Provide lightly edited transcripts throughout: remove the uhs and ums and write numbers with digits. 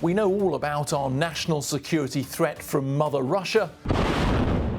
We know all about our national security threat from Mother Russia,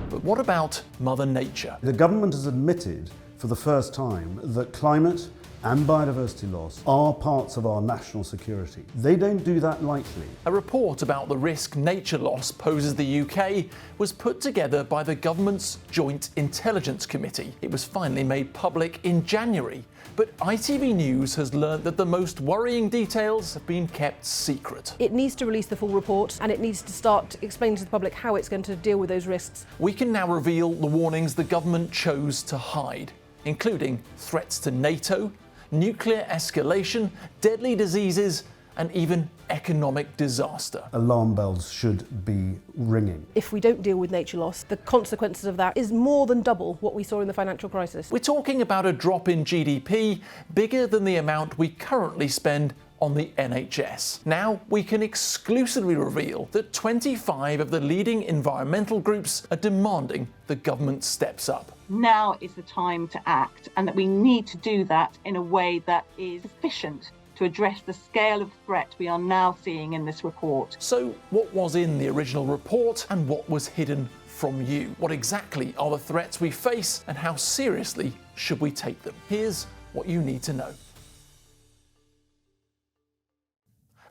but what about Mother Nature? The government has admitted for the first time that climate and biodiversity loss are parts of our national security. They don't do that lightly. A report about the risk nature loss poses the UK was put together by the government's Joint Intelligence Committee. It was finally made public in January, but ITV News has learned that the most worrying details have been kept secret. It needs to release the full report, and it needs to start explaining to the public how it's going to deal with those risks. We can now reveal the warnings the government chose to hide, including threats to NATO, nuclear escalation, deadly diseases, and even economic disaster. Alarm bells should be ringing. If we don't deal with nature loss, the consequences of that is more than double what we saw in the financial crisis. We're talking about a drop in GDP bigger than the amount we currently spend on the NHS. Now we can exclusively reveal that 25 of the leading environmental groups are demanding the government steps up. Now is the time to act, and that we need to do that in a way that is sufficient to address the scale of threat we are now seeing in this report. So what was in the original report and what was hidden from you? What exactly are the threats we face and how seriously should we take them? Here's what you need to know.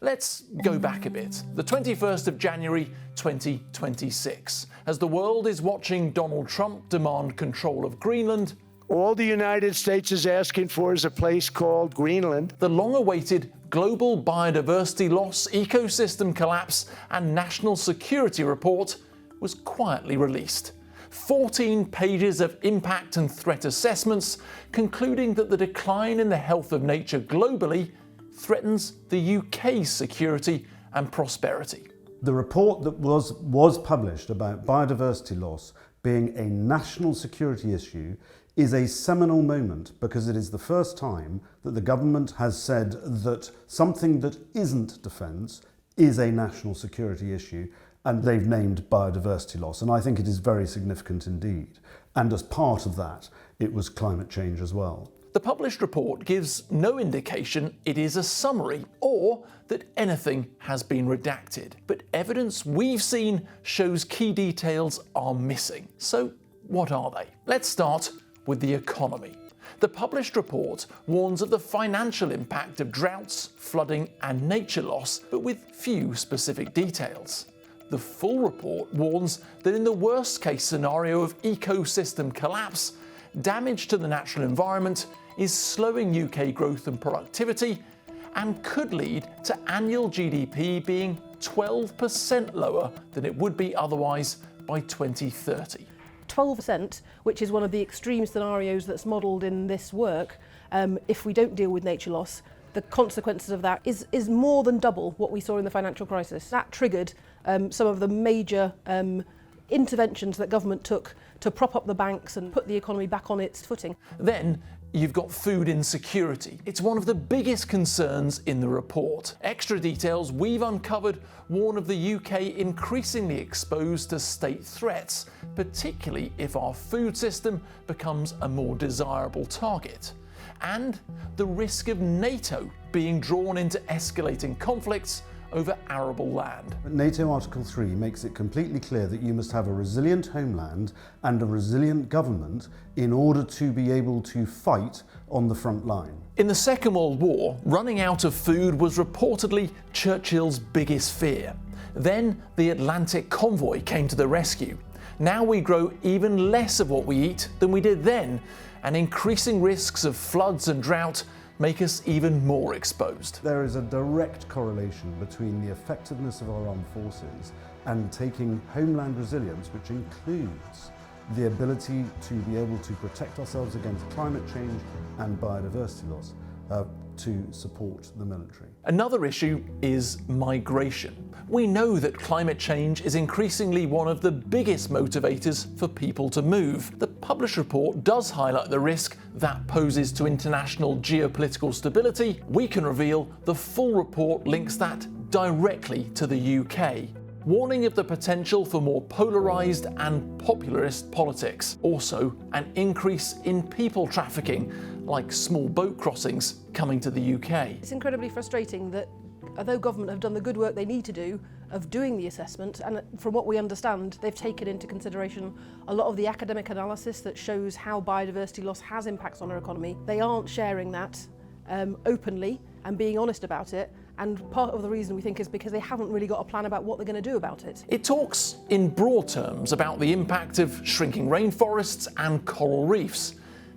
Let's go back a bit. The 21st of January 2026. As the world is watching Donald Trump demand control of Greenland, all the United States is asking for is a place called Greenland. The long-awaited global biodiversity loss, ecosystem collapse, and national security report was quietly released. 14 pages of impact and threat assessments concluding that the decline in the health of nature globally threatens the UK's security and prosperity. The report that was published about biodiversity loss being a national security issue is a seminal moment because it is the first time that the government has said that something that isn't defence is a national security issue, and they've named biodiversity loss. And I think it is very significant indeed. And as part of that, it was climate change as well. The published report gives no indication it is a summary or that anything has been redacted, but evidence we've seen shows key details are missing. So what are they? Let's start with the economy. The published report warns of the financial impact of droughts, flooding and nature loss, but with few specific details. The full report warns that in the worst case scenario of ecosystem collapse, damage to the natural environment is slowing UK growth and productivity and could lead to annual GDP being 12% lower than it would be otherwise by 2030. 12%, which is one of the extreme scenarios that's modelled in this work, if we don't deal with nature loss, the consequences of that is more than double what we saw in the financial crisis. That triggered some of the major interventions that government took to prop up the banks and put the economy back on its footing. Then you've got food insecurity. It's one of the biggest concerns in the report. Extra details we've uncovered warn of the UK increasingly exposed to state threats, particularly if our food system becomes a more desirable target. And the risk of NATO being drawn into escalating conflicts over arable land. NATO Article 3 makes it completely clear that you must have a resilient homeland and a resilient government in order to be able to fight on the front line. In the Second World War, running out of food was reportedly Churchill's biggest fear. Then the Atlantic convoy came to the rescue. Now we grow even less of what we eat than we did then, and increasing risks of floods and drought make us even more exposed. There is a direct correlation between the effectiveness of our armed forces and taking homeland resilience, which includes the ability to be able to protect ourselves against climate change and biodiversity loss, to support the military. Another issue is migration. We know that climate change is increasingly one of the biggest motivators for people to move. The published report does highlight the risk that poses to international geopolitical stability. We can reveal the full report links that directly to the UK, warning of the potential for more polarised and popularist politics. Also, an increase in people trafficking, like small boat crossings coming to the UK. It's incredibly frustrating that Although government have done the good work they need to do of doing the assessment, and from what we understand, they've taken into consideration a lot of the academic analysis that shows how biodiversity loss has impacts on our economy. They aren't sharing that openly and being honest about it. And part of the reason we think is because they haven't really got a plan about what they're going to do about it. It talks in broad terms about the impact of shrinking rainforests and coral reefs,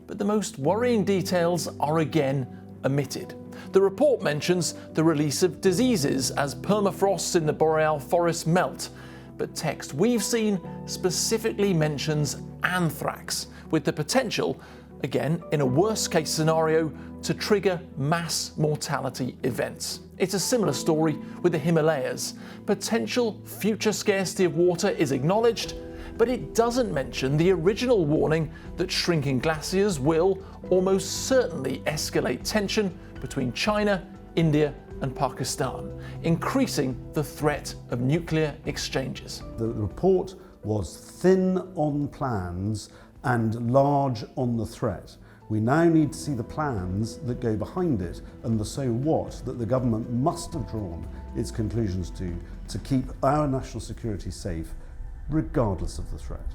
but the most worrying details are again omitted. The report mentions the release of diseases as permafrosts in the boreal forests melt, but text we've seen specifically mentions anthrax, with the potential, again in a worst case scenario, to trigger mass mortality events. It's a similar story with the Himalayas. Potential future scarcity of water is acknowledged, but it doesn't mention the original warning that shrinking glaciers will almost certainly escalate tension between China, India and Pakistan, increasing the threat of nuclear exchanges. The report was thin on plans and large on the threat. We now need to see the plans that go behind it and the so what that the government must have drawn its conclusions to keep our national security safe, regardless of the threat.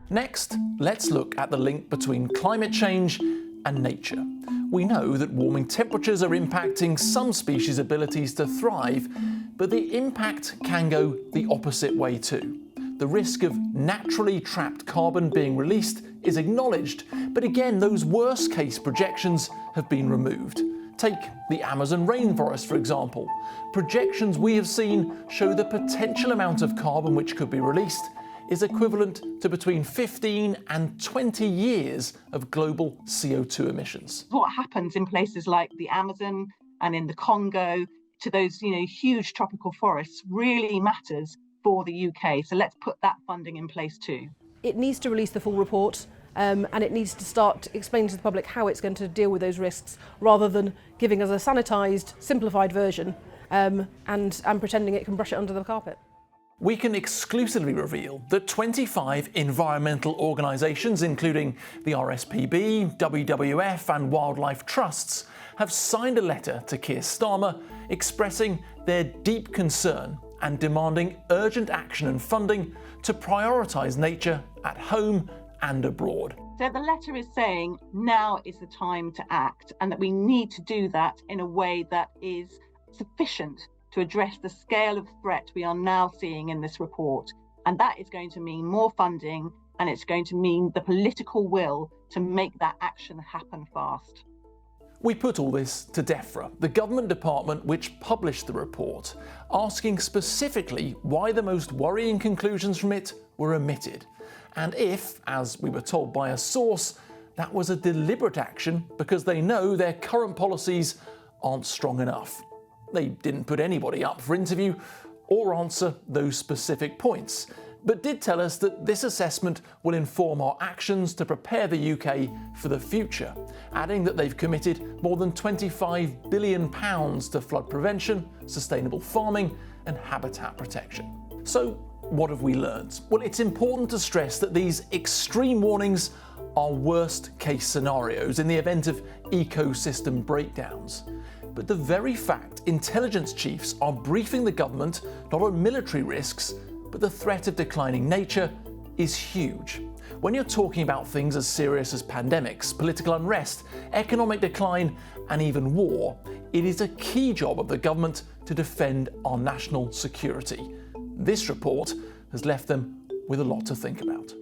Next, let's look at the link between climate change and nature. We know that warming temperatures are impacting some species' abilities to thrive, but the impact can go the opposite way too. The risk of naturally trapped carbon being released is acknowledged, but again, those worst case projections have been removed. Take the Amazon rainforest, for example. Projections we have seen show the potential amount of carbon which could be released is equivalent to between 15 and 20 years of global CO2 emissions. What happens in places like the Amazon and in the Congo to those huge tropical forests really matters for the UK. So let's put that funding in place too. It needs to release the full report and it needs to start explaining to the public how it's going to deal with those risks rather than giving us a sanitised, simplified version and pretending it can brush it under the carpet. We can exclusively reveal that 25 environmental organisations, including the RSPB, WWF and wildlife trusts, have signed a letter to Keir Starmer expressing their deep concern and demanding urgent action and funding to prioritise nature at home and abroad. So the letter is saying now is the time to act and that we need to do that in a way that is sufficient to address the scale of threat we are now seeing in this report. And that is going to mean more funding and it's going to mean the political will to make that action happen fast. We put all this to DEFRA, the government department which published the report, asking specifically why the most worrying conclusions from it were omitted, and if, as we were told by a source, that was a deliberate action because they know their current policies aren't strong enough. They didn't put anybody up for interview or answer those specific points, but did tell us that this assessment will inform our actions to prepare the UK for the future, adding that they've committed more than £25 billion to flood prevention, sustainable farming and habitat protection. So what have we learned? Well, it's important to stress that these extreme warnings are worst case scenarios in the event of ecosystem breakdowns. But the very fact intelligence chiefs are briefing the government not on military risks, but the threat of declining nature is huge. When you're talking about things as serious as pandemics, political unrest, economic decline, and even war, it is a key job of the government to defend our national security. This report has left them with a lot to think about.